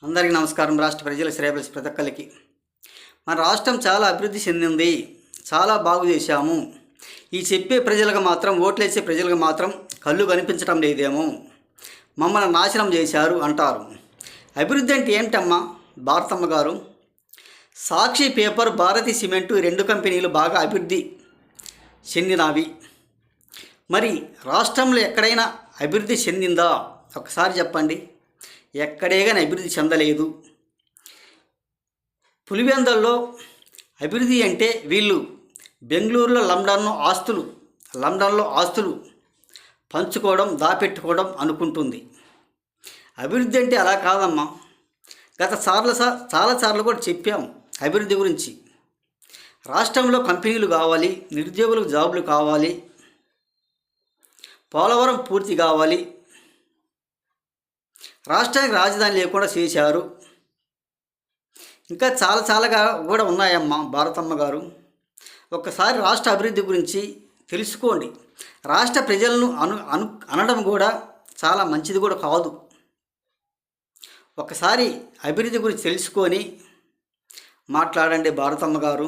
అందరికీ నమస్కారం. రాష్ట్ర ప్రజల శ్రేయస్ ప్రతి ఒక్కరికి మన రాష్ట్రం చాలా అభివృద్ధి చెందింది, చాలా బాగు చేశాము. ఈ చెప్పే ప్రజలకు మాత్రం, ఓట్లేసే ప్రజలకు మాత్రం కళ్ళు కనిపించడం లేదేమో, మమ్మల్ని నాశనం చేశారు అంటారు. అభివృద్ధి అంటే ఏంటమ్మా భారతమ్మ గారు? సాక్షి పేపర్, భారతి సిమెంటు రెండు కంపెనీలు బాగా అభివృద్ధి చెందినవి. మరి రాష్ట్రంలో ఎక్కడైనా అభివృద్ధి చెందిందా? ఒకసారి చెప్పండి. ఎక్కడే కానీ అభివృద్ధి చెందలేదు. పులివెందల్లో అభివృద్ధి అంటే వీళ్ళు బెంగళూరులో లండన్లో ఆస్తులు పంచుకోవడం, దాపెట్టుకోవడం అనుకుంటుంది. అభివృద్ధి అంటే అలా కాదమ్మా. చాలాసార్లు కూడా చెప్పాము అభివృద్ధి గురించి. రాష్ట్రంలో కంపెనీలు కావాలి, నిరుద్యోగులకు జాబులు కావాలి, పోలవరం పూర్తి కావాలి, రాష్ట్రానికి రాజధాని లేకుండా చేశారు. ఇంకా చాలాగా కూడా ఉన్నాయమ్మా భారతమ్మ గారు. ఒక్కసారి రాష్ట్ర అభివృద్ధి గురించి తెలుసుకోండి. రాష్ట్ర ప్రజలను అనడం కూడా చాలా మంచిది కూడా కాదు. ఒకసారి అభివృద్ధి గురించి తెలుసుకొని మాట్లాడండి భారతమ్మ గారు.